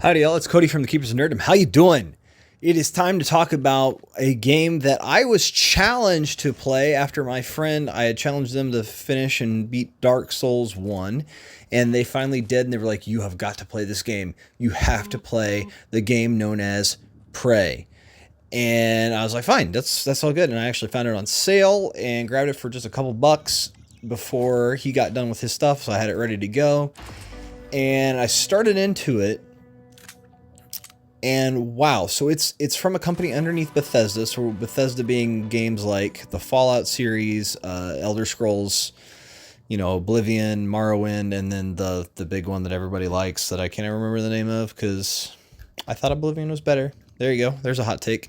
Howdy, y'all. It's Cody from the Keepers of Nerdom. How you doing? It is time to talk about a game that I was challenged to play after my friend. I had challenged them to finish and beat Dark Souls 1, and they finally did, and they were like, you have got to play this game. You have to play the game known as Prey. And I was like, fine, that's all good. And I actually found it on sale and grabbed it for just a couple bucks before he got done with his stuff, so I had it ready to go. And I started into it. And wow, so it's from a company underneath Bethesda. So Bethesda being games like the Fallout series, Elder Scrolls, Oblivion, Morrowind, and then the big one that everybody likes that I can't remember the name of because I thought Oblivion was better. There you go. There's a hot take.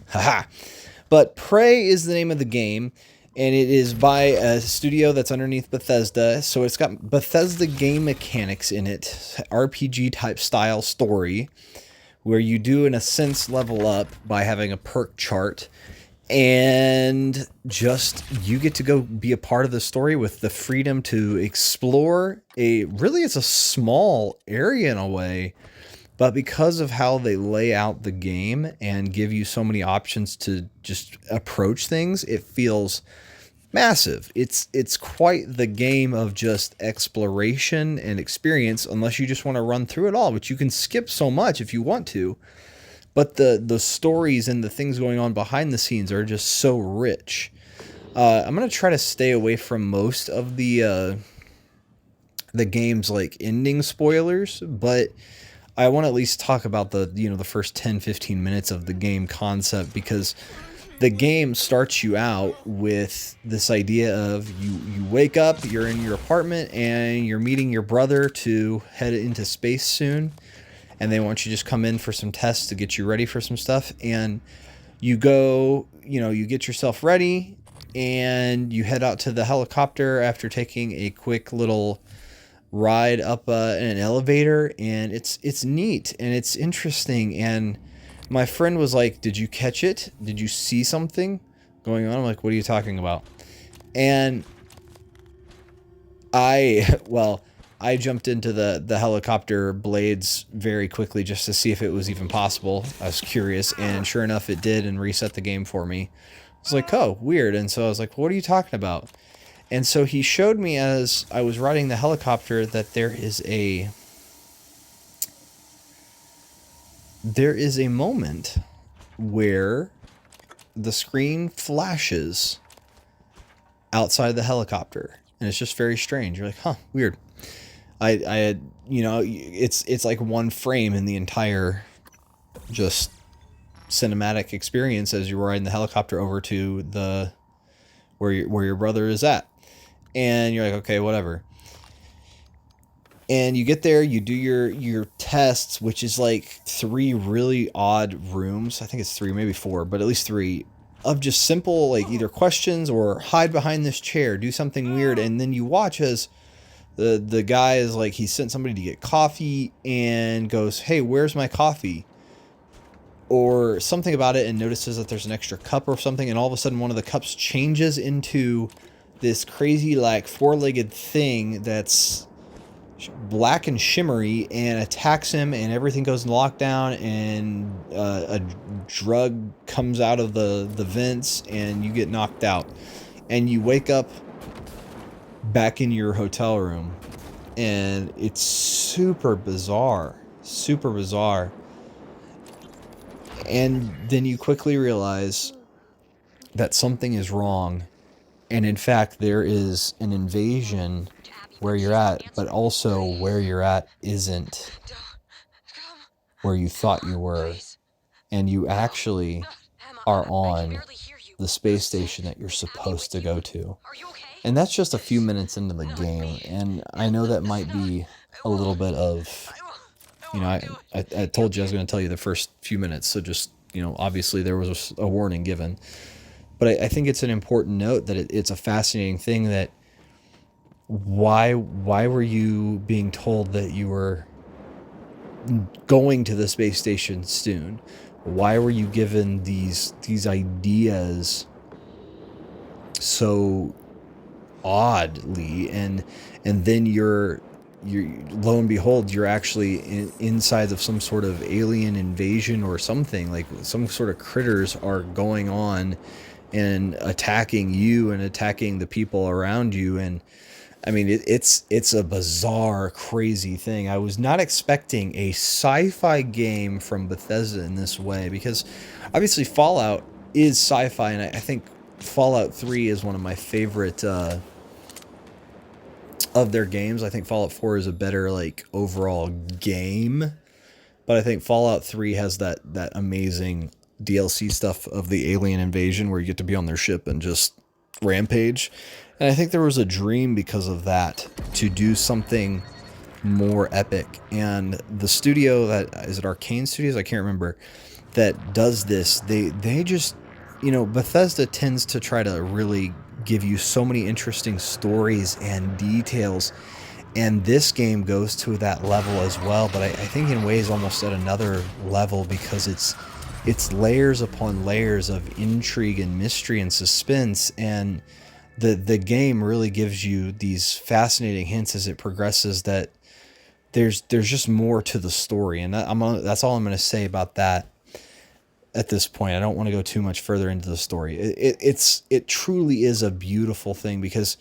Haha. But Prey is the name of the game, and it is by a studio that's underneath Bethesda. So it's got Bethesda game mechanics in it, RPG type style story, where you do, in a sense, level up by having a perk chart, and just you get to go be a part of the story with the freedom to explore it's a small area in a way, but because of how they lay out the game and give you so many options to just approach things, it feels massive. It's quite the game of just exploration and experience, unless you just want to run through it all, which you can skip so much if you want to. But the stories and the things going on behind the scenes are just so rich. I'm gonna try to stay away from most of the game's like ending spoilers, but I want to at least talk about the first 10-15 minutes of the game concept, because the game starts you out with this idea of you wake up, you're in your apartment, and you're meeting your brother to head into space soon, and they want you to just come in for some tests to get you ready for some stuff, and you go, you get yourself ready, and you head out to the helicopter after taking a quick little ride up an elevator, and it's neat and it's interesting. And my friend was like, did you catch it? Did you see something going on? I'm like, what are you talking about? And I jumped into the helicopter blades very quickly just to see if it was even possible. I was curious, and sure enough, it did and reset the game for me. I was like, oh, weird. And so I was like, what are you talking about? And so he showed me as I was riding the helicopter that there is a moment where the screen flashes outside the helicopter, and it's just very strange. You're like, huh, weird. I had, it's like one frame in the entire just cinematic experience as you're riding the helicopter over to the where your brother is at. And you're like, okay, whatever. And you get there, you do your tests, which is like 3 really odd rooms. I think it's 3, maybe 4, but at least 3 of just simple, like either questions or hide behind this chair, do something weird. And then you watch as the guy is like, he sent somebody to get coffee and goes, hey, where's my coffee? Or something about it, and notices that there's an extra cup or something. And all of a sudden one of the cups changes into this crazy like 4-legged thing that's black and shimmery and attacks him, and everything goes in lockdown, and a drug comes out of the vents, and you get knocked out, and you wake up back in your hotel room, and it's super bizarre. And then you quickly realize that something is wrong, and in fact there is an invasion where you're at, but also where you're at isn't where you thought you were, and you actually are on the space station that you're supposed to go to. And that's just a few minutes into the game, and I know that might be a little bit of, I told you I was going to tell you the first few minutes, so just, obviously there was a warning given. But I think it's an important note that it's a fascinating thing that why were you being told that you were going to the space station soon? Why were you given these ideas so oddly, and then you're you lo and behold, you're actually inside of some sort of alien invasion or something. Like some sort of critters are going on and attacking you and attacking the people around you. And I mean, it's a bizarre, crazy thing. I was not expecting a sci-fi game from Bethesda in this way, because obviously Fallout is sci-fi, and I think Fallout 3 is one of my favorite of their games. I think Fallout 4 is a better like overall game, but I think Fallout 3 has that amazing DLC stuff of the alien invasion where you get to be on their ship and just rampage. And I think there was a dream because of that to do something more epic. And the studio that is it Arcane Studios, I can't remember, that does this, they just, you know, Bethesda tends to try to really give you so many interesting stories and details, and this game goes to that level as well, but I think in ways almost at another level, because it's layers upon layers of intrigue and mystery and suspense, and the game really gives you these fascinating hints as it progresses that there's just more to the story. And that's all I'm going to say about that at this point. I don't want to go too much further into the story. It truly is a beautiful thing, because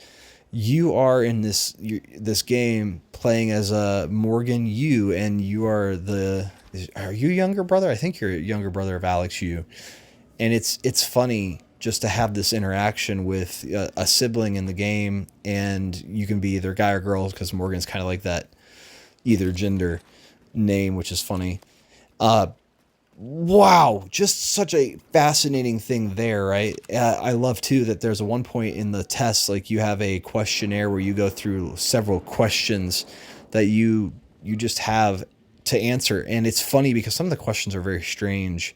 you are in this game playing as a Morgan Yu, and you are are you younger brother? I think you're a younger brother of Alex Yu. And it's funny just to have this interaction with a sibling in the game, and you can be either guy or girl, because Morgan's kind of like that either gender name, which is funny. Wow, just such a fascinating thing there, right? I love too that there's a one point in the test, like you have a questionnaire where you go through several questions that you just have to answer, and it's funny because some of the questions are very strange,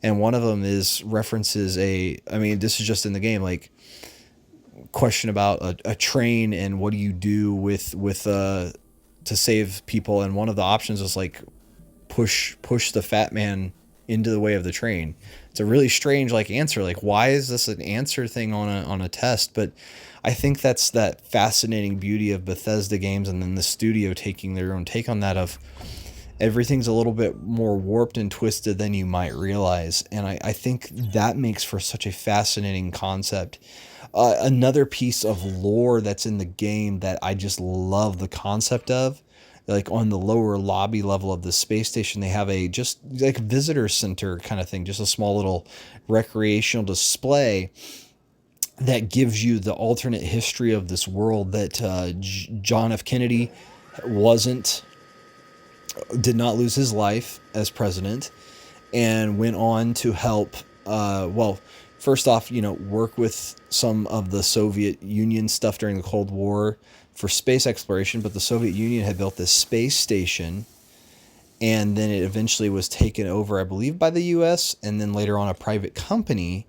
and one of them is references I mean, this is just in the game, like question about a train and what do you do with to save people, and one of the options is like push the fat man into the way of the train. It's a really strange like answer. Like, why is this an answer thing on a test? But I think that's that fascinating beauty of Bethesda games, and then the studio taking their own take on that, of everything's a little bit more warped and twisted than you might realize. And I think that makes for such a fascinating concept. Another piece of lore that's in the game that I just love the concept of, like on the lower lobby level of the space station, they have a just like visitor center kind of thing, just a small little recreational display that gives you the alternate history of this world, that John F. Kennedy did not lose his life as president, and went on to help, well, first off, you know, work with some of the Soviet Union stuff during the Cold War for space exploration, but the Soviet Union had built this space station, and then it eventually was taken over, I believe, by the US, and then later on a private company.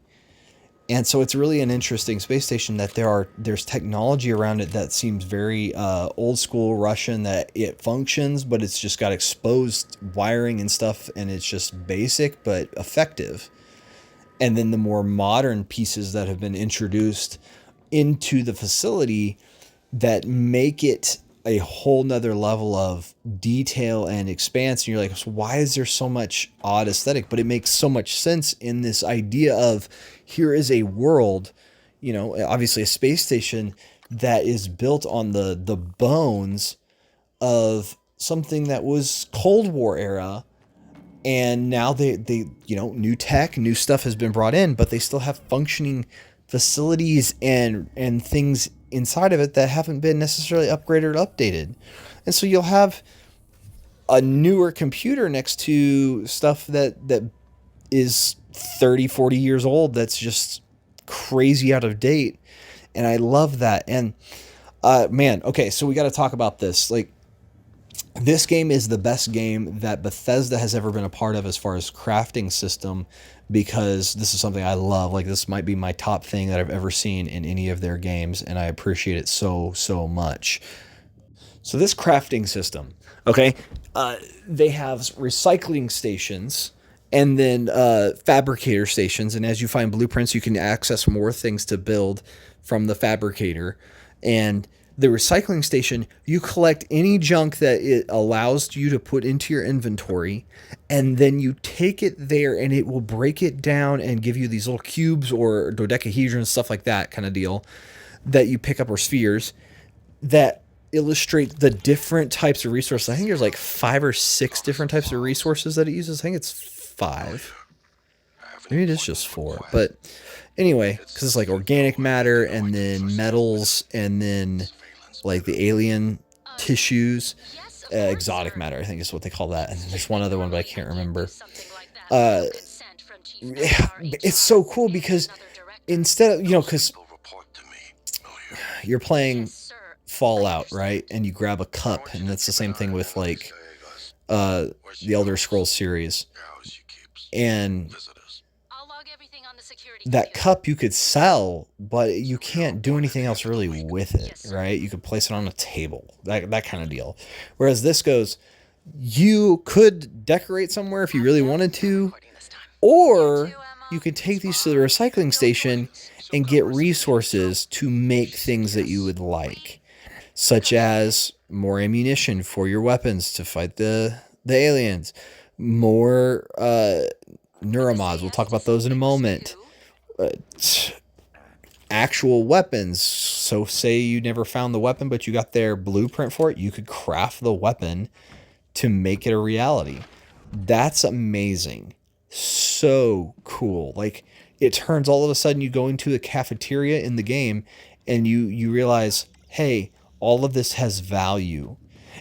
And so it's really an interesting space station that there's technology around it that seems very old school Russian, that it functions, but it's just got exposed wiring and stuff, and it's just basic but effective. And then the more modern pieces that have been introduced into the facility that make it a whole nother level of detail and expanse. And you're like, so why is there so much odd aesthetic? But it makes so much sense in this idea of, here is a world, you know, obviously a space station that is built on the bones of something that was Cold War era. And now they, you know, new tech, new stuff has been brought in, but they still have functioning facilities and things inside of it that haven't been necessarily upgraded or updated. And so you'll have a newer computer next to stuff that is 30, 40 years old, that's just crazy out of date. And I love that. And man, okay, so we got to talk about this. Like, this game is the best game that Bethesda has ever been a part of as far as crafting system, because this is something I love. Like, this might be my top thing that I've ever seen in any of their games, and I appreciate it so much. So this crafting system, okay, they have recycling stations and then fabricator stations, and as you find blueprints, you can access more things to build from the fabricator. And The recycling station, you collect any junk that it allows you to put into your inventory, and then you take it there and it will break it down and give you these little cubes or dodecahedrons, stuff like that kind of deal, that you pick up, or spheres that illustrate the different types of resources. I think there's like 5 or 6 different types of resources that it uses. I think it's 5. Maybe it is just 4. But anyway, because it's like organic matter and then metals and then like the alien tissues, exotic matter, I think is what they call that. And then there's one other one, but I can't remember. Uh, it's so cool because instead of, because you're playing Fallout, right? And you grab a cup, and that's the same thing with like the Elder Scrolls series. And that cup you could sell, but you can't do anything else really with it, right? You could place it on a table, that kind of deal. Whereas this goes, you could decorate somewhere if you really wanted to, or you could take these to the recycling station and get resources to make things that you would like, such as more ammunition for your weapons to fight the aliens, more neuromods. We'll talk about those in a moment. Actual weapons. So say you never found the weapon, but you got their blueprint for it, you could craft the weapon to make it a reality. That's amazing. So cool. Like, it turns, all of a sudden you go into the cafeteria in the game and you realize, hey, all of this has value.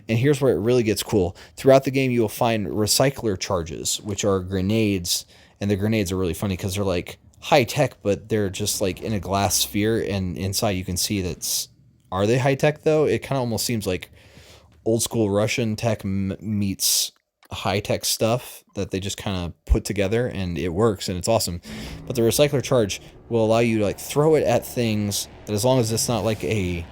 And here's where it really gets cool. Throughout the game, you will find recycler charges, which are grenades. And the grenades are really funny because they're like high tech, but they're just like in a glass sphere. And inside you can see are they high tech though? It kind of almost seems like old school Russian tech meets high tech stuff that they just kind of put together, and it works and it's awesome. But the recycler charge will allow you to like throw it at things that, as long as it's not like a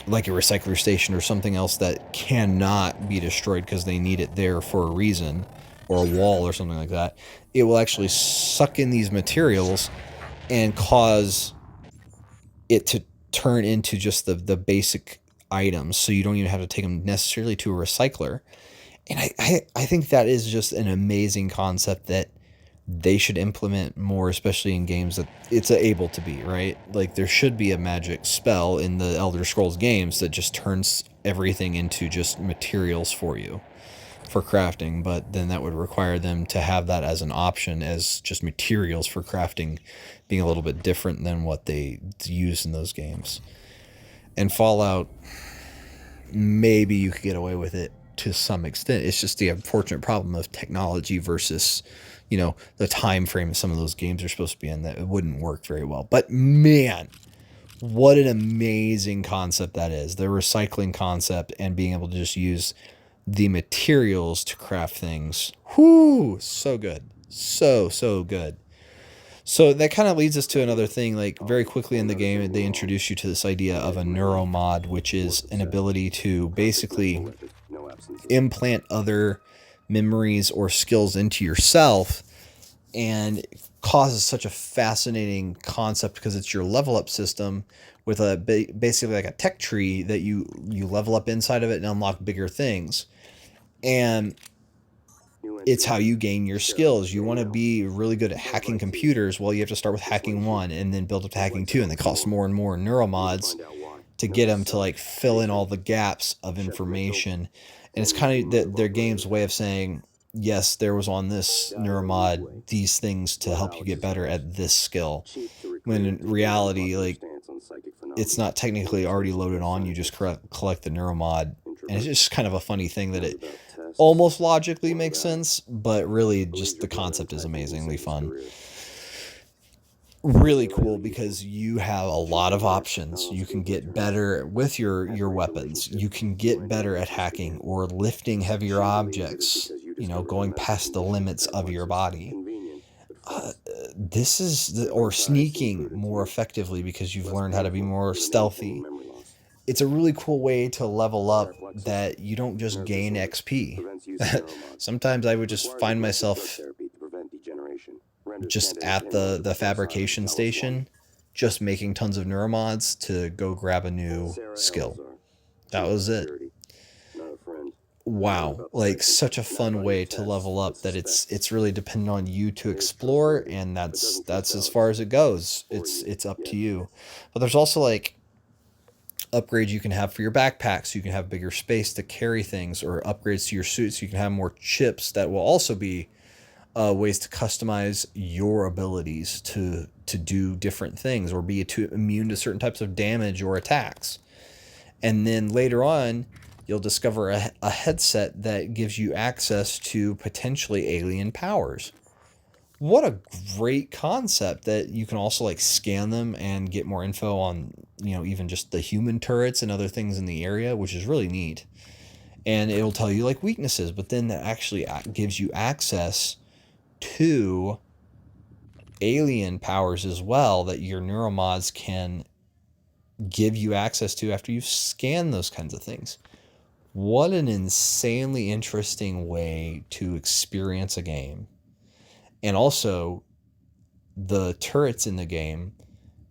recycler station or something else that cannot be destroyed because they need it there for a reason, or a wall or something like that, it will actually suck in these materials and cause it to turn into just the basic items, so you don't even have to take them necessarily to a recycler. And I think that is just an amazing concept that they should implement more, especially in games that it's able to be, right? Like, there should be a magic spell in the Elder Scrolls games that just turns everything into just materials for you for crafting, but then that would require them to have that as an option, as just materials for crafting, being a little bit different than what they use in those games. And Fallout, maybe you could get away with it to some extent. It's just the unfortunate problem of technology versus, the time frame some of those games are supposed to be in, that it wouldn't work very well. But man, what an amazing concept that is. The recycling concept and being able to just use the materials to craft things. Whoo, so good. So good. So that kind of leads us to another thing. Like, very quickly in the game, they introduce you to this idea of a neuromod, which is an ability to basically implant other memories or skills into yourself, and it causes such a fascinating concept because it's your level up system with a basically like a tech tree that you level up inside of it and unlock bigger things. And it's how you gain your skills. You want to be really good at hacking computers. Well, you have to start with hacking 1 and then build up to hacking 2, and they cost more and more neuromods to get them to like fill in all the gaps of information. And it's kind of their game's way of saying, yes, there was on this neuromod these things to help you get better at this skill. When in reality, like, it's not technically already loaded on. You just collect the neuromod. And it's just kind of a funny thing that it almost logically makes sense, but really just the concept is amazingly fun. Really cool because you have a lot of options. You can get better with your weapons. You can get better at hacking or lifting heavier objects, going past the limits of your body. Or sneaking more effectively because you've learned how to be more stealthy. It's a really cool way to level up that you don't just gain XP. Sometimes I would just find myself just at the fabrication station just making tons of neuromods to go grab a new skill. That was it. Wow, like such a fun way to level up that it's really dependent on you to explore, and that's as far as it goes. It's up to you. But there's also like upgrades you can have for your backpack so you can have bigger space to carry things, or upgrades to your suit so you can have more chips that will also be ways to customize your abilities to do different things or be immune to certain types of damage or attacks. And then later on, you'll discover a headset that gives you access to potentially alien powers. What a great concept that you can also like scan them and get more info on, even just the human turrets and other things in the area, which is really neat. And it'll tell you like weaknesses, but then that actually gives you access to alien powers as well that your neuromods can give you access to after you've scanned those kinds of things. What an insanely interesting way to experience a game. And also, the turrets in the game,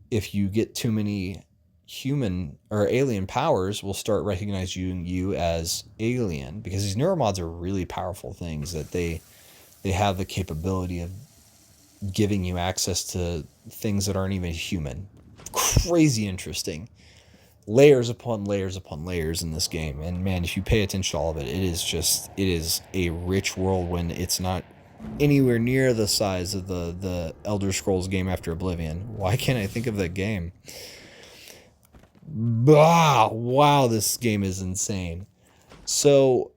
if you get too many human or alien powers, will start recognizing you as alien, because these neuromods are really powerful things that they have the capability of giving you access to things that aren't even human. Crazy interesting. Layers upon layers upon layers in this game. And man, if you pay attention to all of it, it is a rich world when it's not anywhere near the size of the Elder Scrolls game after Oblivion. Why can't I think of that game? Wow, this game is insane. So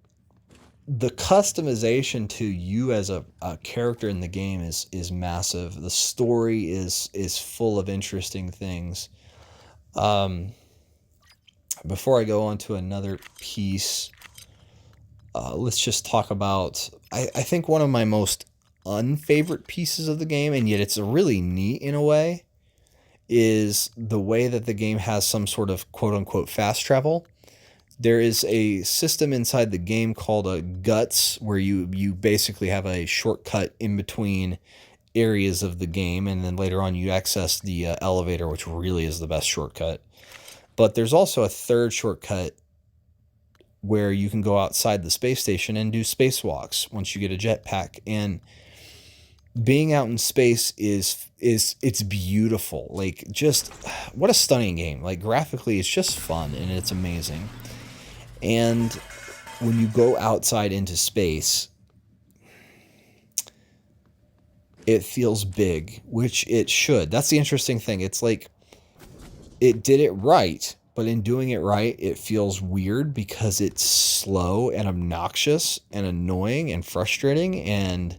the customization to you as a character in the game is massive. The story is full of interesting things. Before I go on to another piece, let's just talk about, I think one of my most unfavorite pieces of the game, and yet it's really neat in a way, is the way that the game has some sort of quote-unquote fast travel. There is a system inside the game called a guts, where you basically have a shortcut in between areas of the game, and then later on you access the elevator, which really is the best shortcut. But there's also a third shortcut where you can go outside the space station and do spacewalks once you get a jetpack. And being out in space it's beautiful. Like, just what a stunning game. Like, graphically, it's just fun and it's amazing. And when you go outside into space, it feels big, which it should. That's the interesting thing. It's like, it did it right, but in doing it right, it feels weird because it's slow and obnoxious and annoying and frustrating, and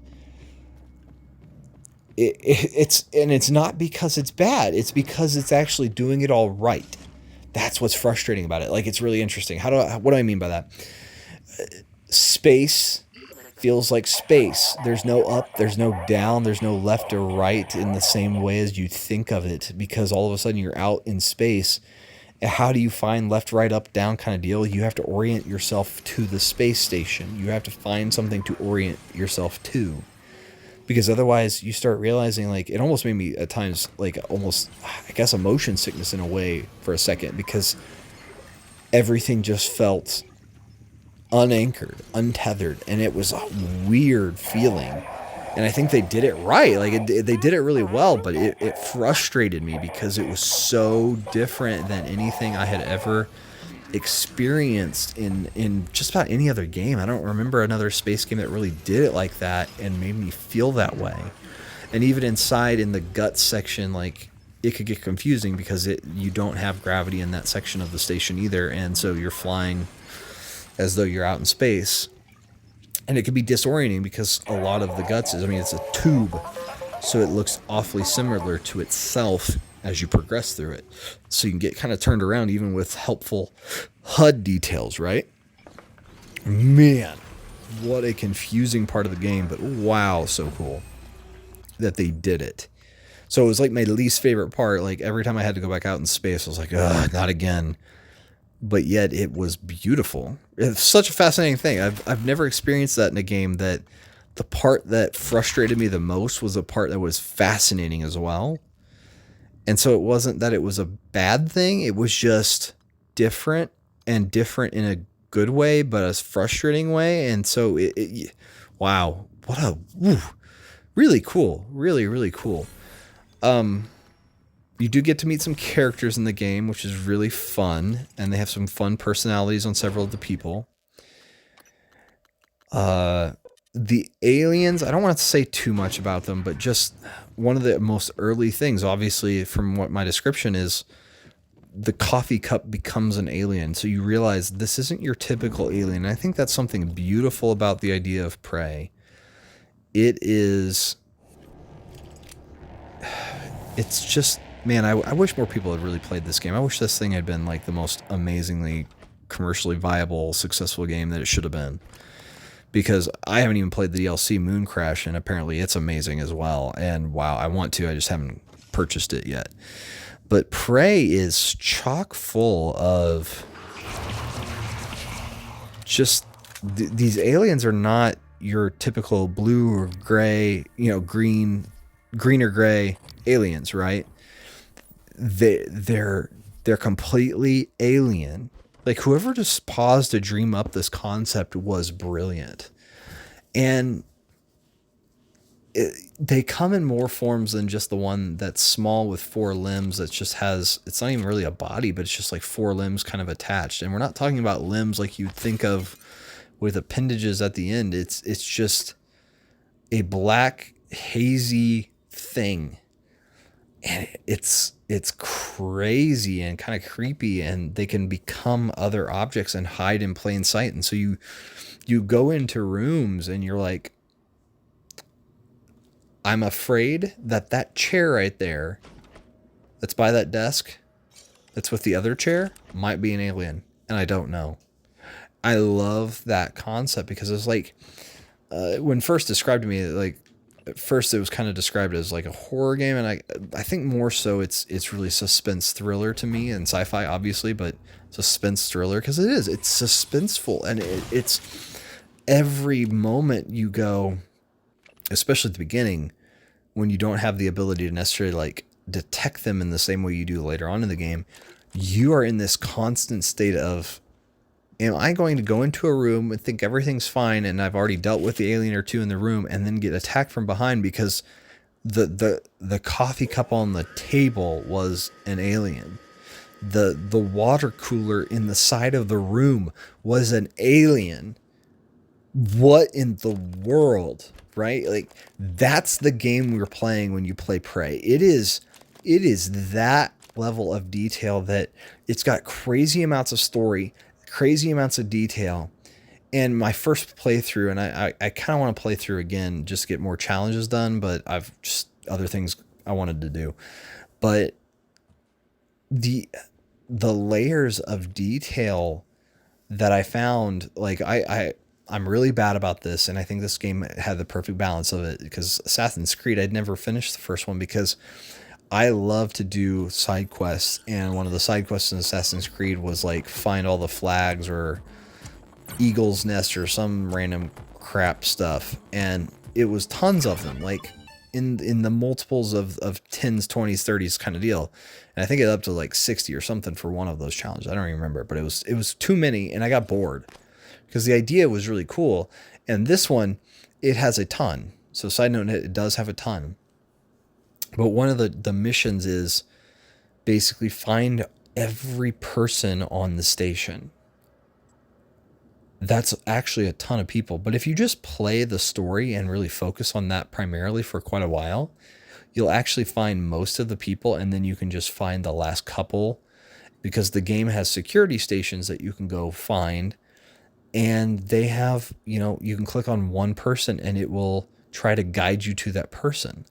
it's not because it's bad. It's because it's actually doing it all right. That's what's frustrating about it. Like, it's really interesting. What do I mean by that? Space feels like space. There's no up, there's no down, there's no left or right in the same way as you think of it, because all of a sudden you're out in space. How do you find left, right, up, down kind of deal? You have to orient yourself to the space station. You have to find something to orient yourself to, because otherwise you start realizing, like, it almost made me at times like almost, I guess, a motion sickness in a way for a second, because everything just felt unanchored, untethered, and it was a weird feeling. And I think they did it right. Like, they did it really well, but it frustrated me because it was so different than anything I had ever experienced in just about any other game. I don't remember another space game that really did it like that and made me feel that way. And even inside in the guts section, like, it could get confusing because you don't have gravity in that section of the station either, and so you're flying as though you're out in space. And it can be disorienting because a lot of the guts it's a tube, so it looks awfully similar to itself as you progress through it. So you can get kind of turned around even with helpful HUD details, right? Man, what a confusing part of the game, but wow, so cool that they did it. So it was like my least favorite part. Like, every time I had to go back out in space, I was like, ugh, not again. But yet it was beautiful. It's such a fascinating thing. I've never experienced that in a game, that the part that frustrated me the most was the part that was fascinating as well. And so it wasn't that it was a bad thing, it was just different, and different in a good way, but a frustrating way. And so wow, what a really cool, really really cool. You do get to meet some characters in the game, which is really fun, and they have some fun personalities on several of the people. The aliens, I don't want to say too much about them, but just one of the most early things, obviously, from what my description is, the coffee cup becomes an alien. So you realize this isn't your typical alien. And I think that's something beautiful about the idea of Prey. It is. It's just, man, I wish more people had really played this game. I wish this thing had been like the most amazingly commercially viable, successful game that it should have been. Because I haven't even played the DLC Moon Crash, and apparently it's amazing as well. And wow, I want to, I just haven't purchased it yet. But Prey is chock full of just these aliens are not your typical blue or gray, green or gray aliens, right? They're completely alien. Like, whoever just paused to dream up this concept was brilliant. And they come in more forms than just the one that's small with 4 limbs that just has, it's not even really a body, but it's just like 4 limbs kind of attached. And we're not talking about limbs like you'd think of with appendages at the end. It's just a black, hazy thing. And it's crazy and kind of creepy, and they can become other objects and hide in plain sight. And so you go into rooms and you're like, I'm afraid that chair right there that's by that desk that's with the other chair might be an alien, and I don't know. I love that concept because it's like, when first described to me, like, at first it was kind of described as like a horror game, and I think more so it's really suspense thriller to me, and sci-fi obviously, but suspense thriller because it's suspenseful, and it's every moment you go, especially at the beginning when you don't have the ability to necessarily like detect them in the same way you do later on in the game, you are in this constant state of, am I going to go into a room and think everything's fine and I've already dealt with the alien or two in the room and then get attacked from behind because the coffee cup on the table was an alien. The water cooler in the side of the room was an alien. What in the world, right? Like, that's the game we're playing when you play Prey. It is that level of detail, that it's got crazy amounts of story, crazy amounts of detail. And my first playthrough, and I kind of want to play through again just to get more challenges done, but I've just other things I wanted to do. But the layers of detail that I found, like, I'm really bad about this, and I think this game had the perfect balance of it, because Assassin's Creed, I'd never finished the first one because I love to do side quests, and one of the side quests in Assassin's Creed was like find all the flags or eagle's nest or some random crap stuff, and it was tons of them, like in the multiples of 10s, 20s, 30s kind of deal. And I think it up to like 60 or something for one of those challenges. I don't even remember, but it was too many, and I got bored because the idea was really cool. And this one, it has a ton. So side note, it does have a ton. But one of the missions is basically find every person on the station. That's actually a ton of people. But if you just play the story and really focus on that primarily for quite a while, you'll actually find most of the people, and then you can just find the last couple, because the game has security stations that you can go find, and they have, you can click on one person and it will try to guide you to that person,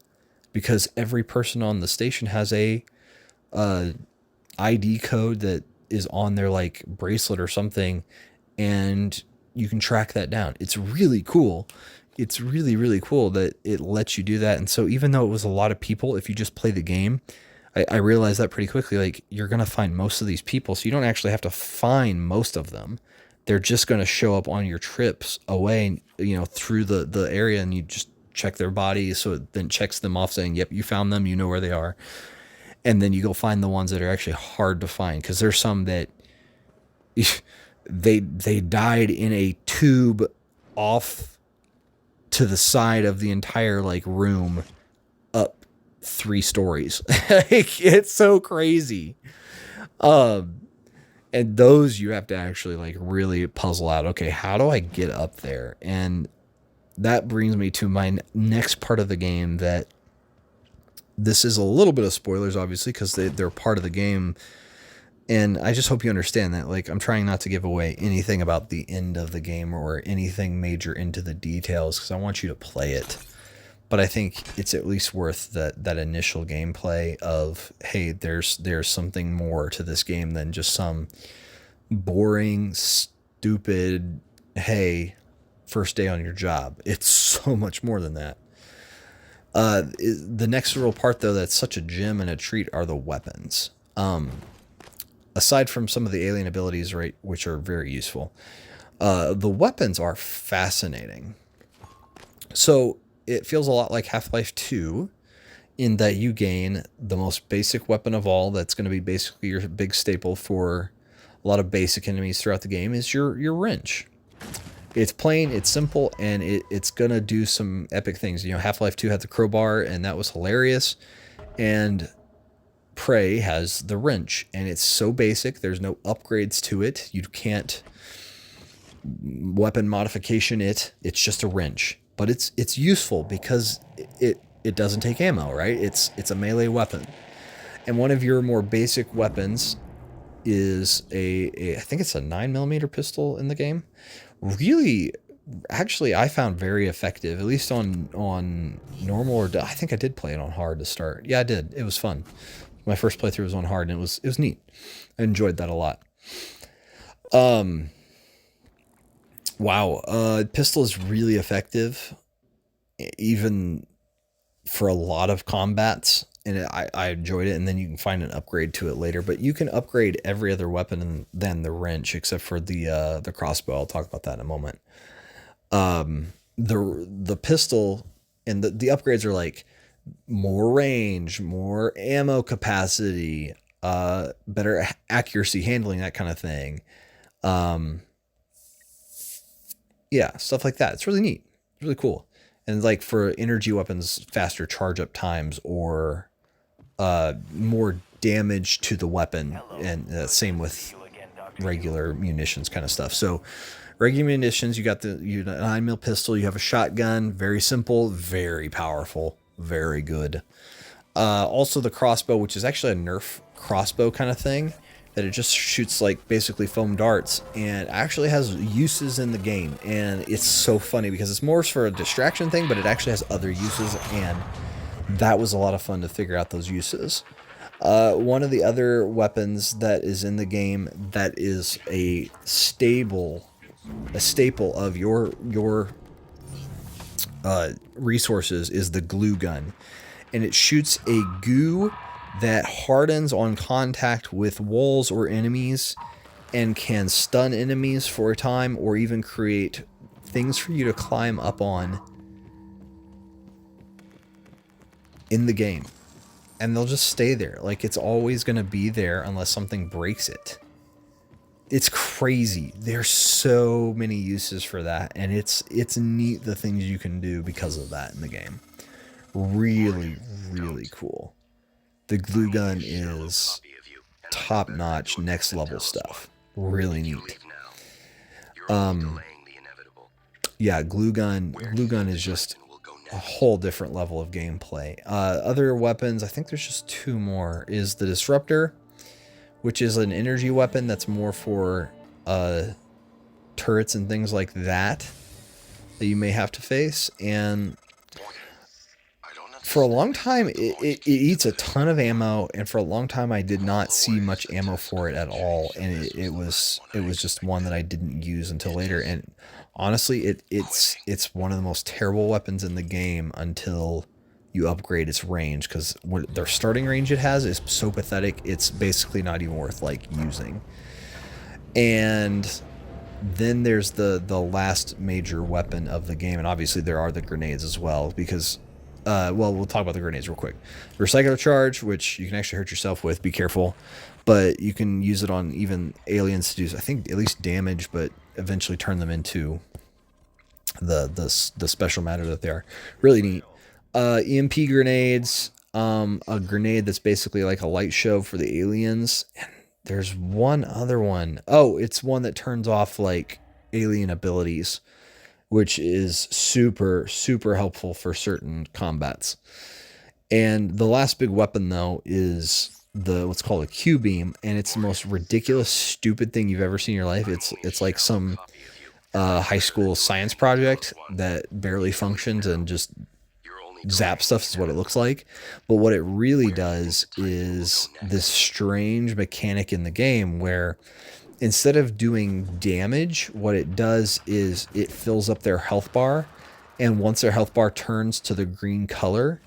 because every person on the station has a ID code that is on their like bracelet or something, and you can track that down. It's really cool. It's really, really cool that it lets you do that. And so even though it was a lot of people, if you just play the game, I realized that pretty quickly, like, you're going to find most of these people, so you don't actually have to find most of them. They're just going to show up on your trips away, through the area, and you just check their body, so it then checks them off saying, yep, you found them, you know where they are. And then you go find the ones that are actually hard to find, because there's some that they died in a tube off to the side of the entire like room up 3 stories. It's so crazy. And those you have to actually like really puzzle out. Okay, how do I get up there? And that brings me to my next part of the game. That this is a little bit of spoilers, obviously, because they're part of the game. And I just hope you understand that. Like, I'm trying not to give away anything about the end of the game or anything major into the details, because I want you to play it. But I think it's at least worth that initial gameplay of, hey, there's something more to this game than just some boring, stupid, hey, first day on your job. It's so much more than that. The next little part, though, that's such a gem and a treat are the weapons. Aside from some of the alien abilities, right, which are very useful, the weapons are fascinating. So it feels a lot like Half-Life 2 in that you gain the most basic weapon of all. That's going to be basically your big staple for a lot of basic enemies throughout the game, is your wrench. It's plain, it's simple, and it's going to do some epic things. You know, Half-Life 2 had the crowbar, and that was hilarious. And Prey has the wrench, and it's so basic. There's no upgrades to it. You can't weapon modification it. It's just a wrench. But it's useful because it doesn't take ammo, right? It's a melee weapon. And one of your more basic weapons is I think it's a 9mm pistol in the game. Really, actually, I found very effective, at least on normal, or I think I did play it on hard to start. Yeah, I did. It was fun. My first playthrough was on hard, and it was neat. I enjoyed that a lot. Wow, pistol is really effective, even for a lot of combats, and I enjoyed it. And then you can find an upgrade to it later, but you can upgrade every other weapon than the wrench, except for the crossbow. I'll talk about that in a moment. The pistol and the upgrades are like more range, more ammo capacity, better accuracy handling, that kind of thing. Yeah, stuff like that. It's really neat. It's really cool. And like for energy weapons, faster charge up times, or more damage to the weapon. And same with regular munitions kind of stuff. So regular munitions, you got the 9mm pistol, you have a shotgun, very simple, very powerful, very good. Also the crossbow, which is actually a Nerf crossbow kind of thing, that it just shoots like basically foam darts, and actually has uses in the game. And it's so funny because it's more for a distraction thing, but it actually has other uses, and that was a lot of fun to figure out those uses. One of the other weapons that is in the game that is a staple of your resources is the glue gun, and it shoots a goo that hardens on contact with walls or enemies, and can stun enemies for a time, or even create things for you to climb up on in the game. And they'll just stay there. Like, it's always going to be there unless something breaks it. It's crazy. There's so many uses for that, and it's neat the things you can do because of that in the game. Really, really cool. The glue gun is top-notch, next-level stuff. Really neat. Yeah, glue gun is just a whole different level of gameplay. Other weapons, I think there's just 2 more, is the Disruptor, which is an energy weapon that's more for turrets and things like that you may have to face. And for a long time, it eats a ton of ammo, and for a long time I did not see much ammo for it at all, and it was just one that I didn't use until later. And honestly, it's one of the most terrible weapons in the game until you upgrade its range, because their starting range it has is so pathetic, it's basically not even worth like using. And then there's the last major weapon of the game, and obviously there are the grenades as well, because Well, we'll talk about the grenades real quick. Recycler charge, which you can actually hurt yourself with. Be careful. But you can use it on even aliens to do, I think, at least damage, but eventually turn them into the special matter that they are. Really neat. EMP grenades. A grenade that's basically like a light show for the aliens. And there's one other one. Oh, it's one that turns off like alien abilities, which is super, super helpful for certain combats. And the last big weapon, though, is what's called a Q beam, and it's the most ridiculous, stupid thing you've ever seen in your life. It's like some high school science project that barely functions and just zap stuff is what it looks like. But what it really does is this strange mechanic in the game where instead of doing damage, what it does is it fills up their health bar, and once their health bar turns to the green color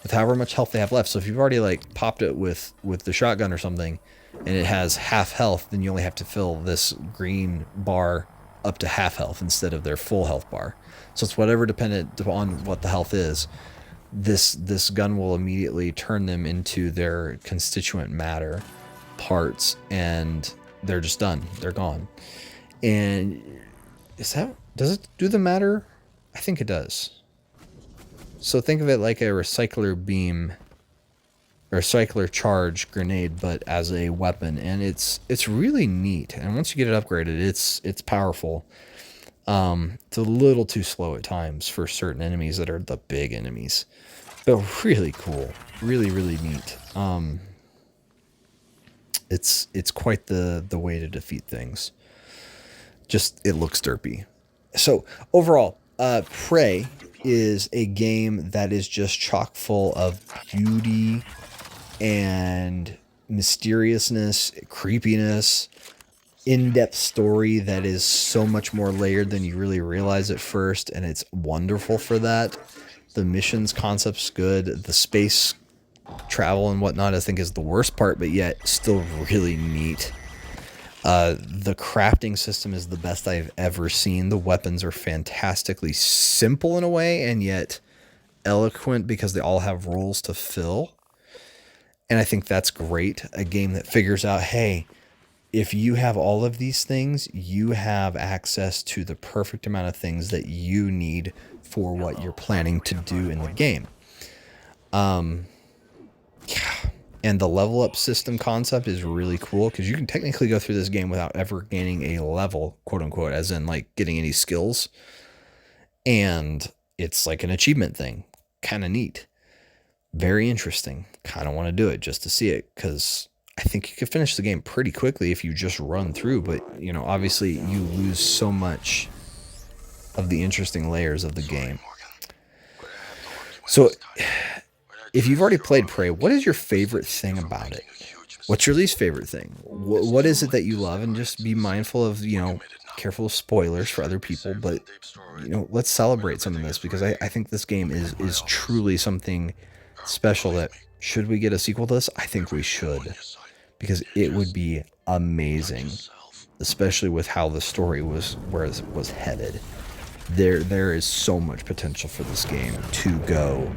with however much health they have left. So if you've already like popped it with the shotgun or something and it has half health, then you only have to fill this green bar up to half health instead of their full health bar. So it's whatever dependent on what the health is. This gun will immediately turn them into their constituent matter parts, and they're just done. They're gone. And does it do the matter? I think it does. So think of it like a recycler beam or recycler charge grenade, but as a weapon, and it's really neat. And once you get it upgraded, it's powerful. It's a little too slow at times for certain enemies that are the big enemies, but really cool, really, really neat. It's quite the way to defeat things. Just it looks derpy. So overall, Prey is a game that is just chock full of beauty and mysteriousness, creepiness, in-depth story that is so much more layered than you really realize at first, and it's wonderful for that. The missions concept's good. The space travel and whatnot, I think, is the worst part, but yet still really neat. The crafting system is the best I've ever seen. The weapons are fantastically simple in a way, and yet eloquent because they all have roles to fill. And I think that's great. A game that figures out, hey, if you have all of these things, you have access to the perfect amount of things that you need for what you're planning to do in the game. And the level up system concept is really cool because you can technically go through this game without ever gaining a level, quote unquote, as in like getting any skills. And it's like an achievement thing. Kind of neat. Very interesting. Kind of want to do it just to see it because I think you could finish the game pretty quickly if you just run through. But, you know, obviously you lose so much of the interesting layers of the game. So if you've already played Prey, what is your favorite thing about it? What's your least favorite thing? What is it that you love? And just be mindful of, you know, careful of spoilers for other people. But, you know, let's celebrate some of this because I think this game is truly something special that should we get a sequel to this? I think we should because it would be amazing, especially with how the story was headed. There is so much potential for this game to go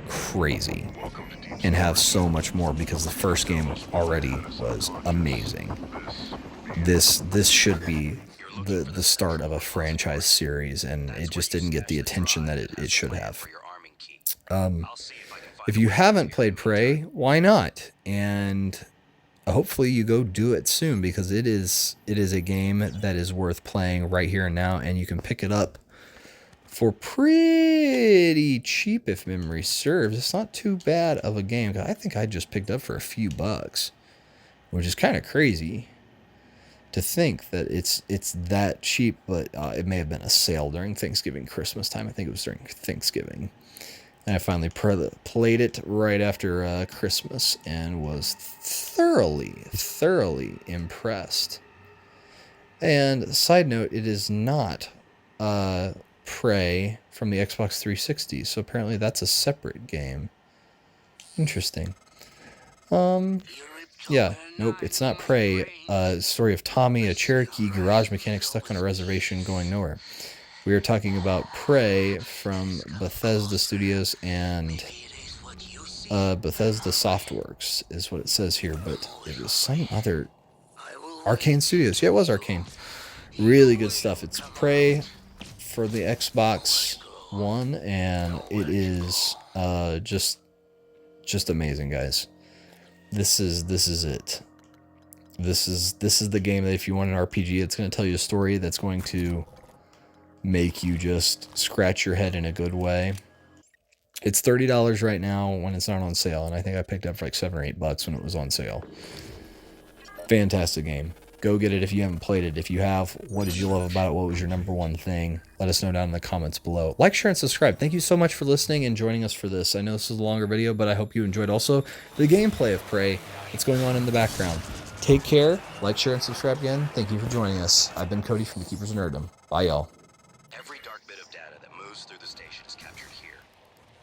crazy and have so much more because the first game already was amazing. This should be the start of a franchise series, and it just didn't get the attention that it should have. If you haven't played Prey, why not? And hopefully you go do it soon because it is a game that is worth playing right here and now, and you can pick it up for pretty cheap if memory serves. It's not too bad of a game. I think I just picked up for a few bucks, which is kind of crazy to think that it's that cheap, but it may have been a sale during Thanksgiving, Christmas time. I think it was during Thanksgiving. And I finally played it right after Christmas and was thoroughly impressed. And side note, it is not Prey from the Xbox 360, so apparently that's a separate game. Interesting. Yeah, nope, it's not Prey. Story of Tommy, a Cherokee garage mechanic stuck on a reservation going nowhere. We are talking about Prey from Bethesda Studios and Bethesda Softworks is what it says here, but it was some other Arcane Studios. Yeah, it was Arcane. Really good stuff. It's Prey for the Xbox One, and it is just amazing, guys. This is it. This is the game that if you want an RPG, it's going to tell you a story that's going to make you just scratch your head in a good way. It's $30 right now when it's not on sale, and I think I picked up for like $7 or $8 when it was on sale. Fantastic game. Go get it if you haven't played it. If you have, what did you love about it? What was your number one thing? Let us know down in the comments below. Like, share, and subscribe. Thank you so much for listening and joining us for this. I know this is a longer video, but I hope you enjoyed also the gameplay of Prey that's going on in the background. Take care. Like, share, and subscribe again. Thank you for joining us. I've been Cody from the Keepers of Nerddom. Bye, y'all. Every dark bit of data that moves through the station is captured here.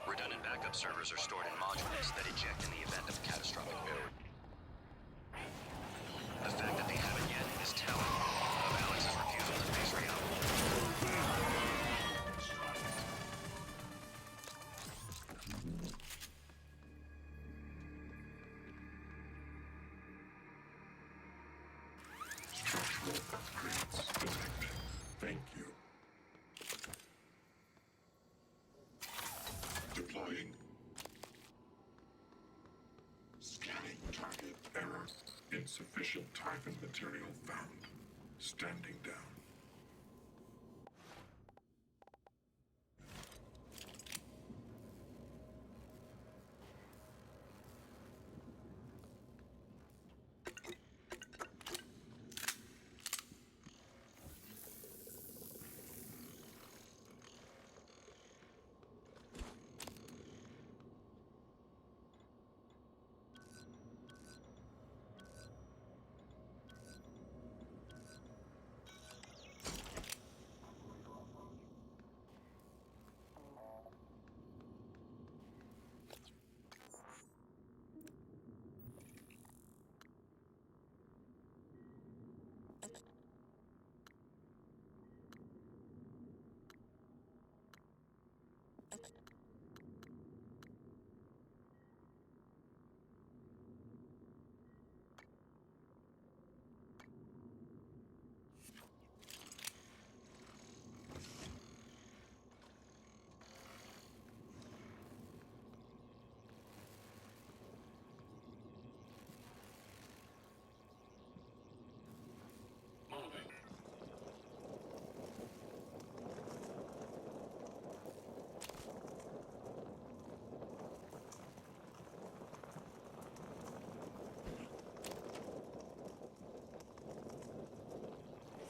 Redundant backup servers are stored in modules that eject in the event of a catastrophic failure. The fact that they haven't yet is telling of Alex's refusal to face reality. Thank you. Deploying. Scanning target error. Insufficient type and material found. Standing down.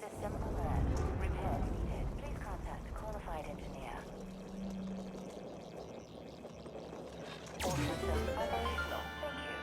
System alert. Repair needed. Please contact a qualified engineer. All systems operational. Thank you.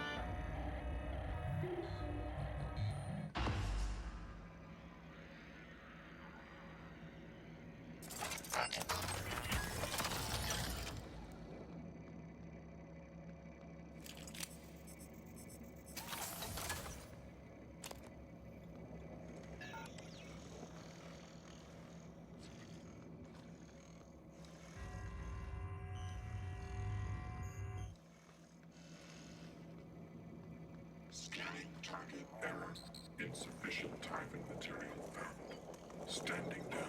Scanning target error. Insufficient type and material found. Standing down.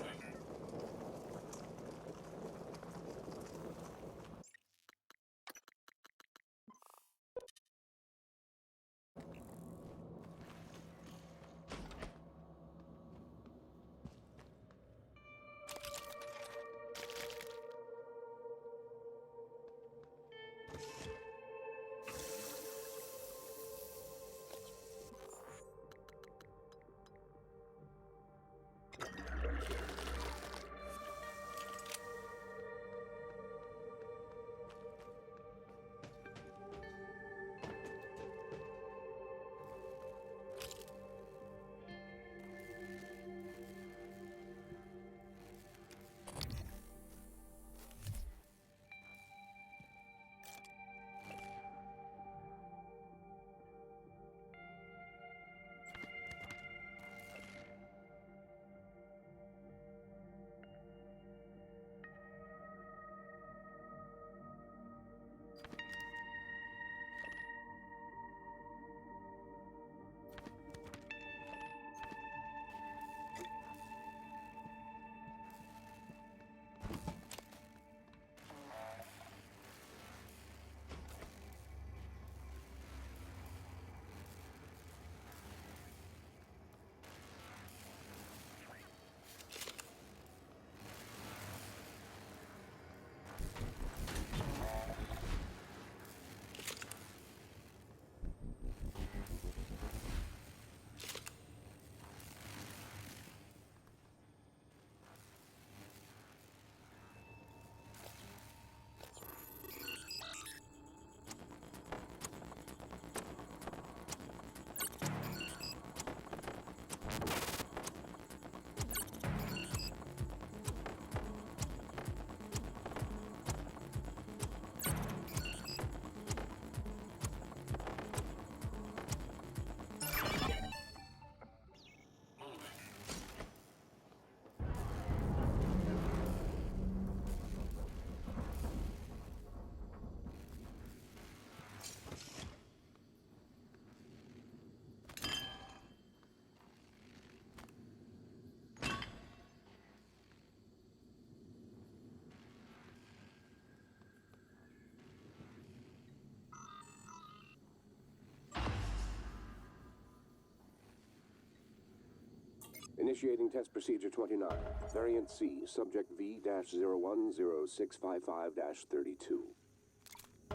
Initiating test procedure 29. Variant C, subject V-010655-32.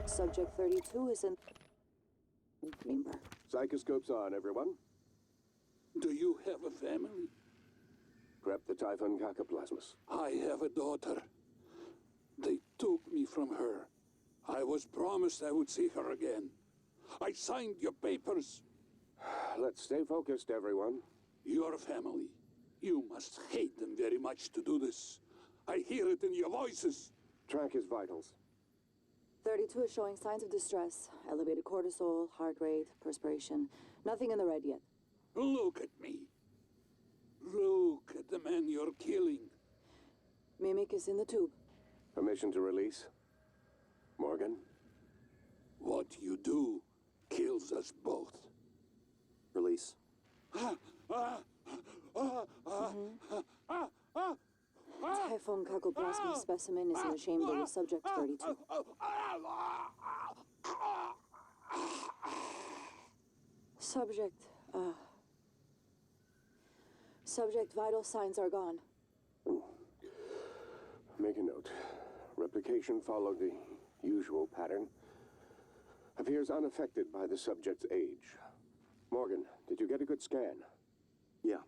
Subject 32 is in... Chamber. Psychoscopes on, everyone. Do you have a family? Prep the Typhon Cacoplasmus. I have a daughter. They took me from her. I was promised I would see her again. I signed your papers. Let's stay focused, everyone. Your family. You must hate them very much to do this. I hear it in your voices. Track his vitals. 32 is showing signs of distress. Elevated cortisol, heart rate, perspiration. Nothing in the red yet. Look at me. Look at the man you're killing. Mimic is in the tube. Permission to release. Morgan? What you do kills us both. Release. Typhon Cacoplasma specimen is in the chamber with subject 32. Subject vital signs are gone. Make a note. Replication followed the usual pattern. Appears unaffected by the subject's age. Morgan, did you get a good scan? Yeah.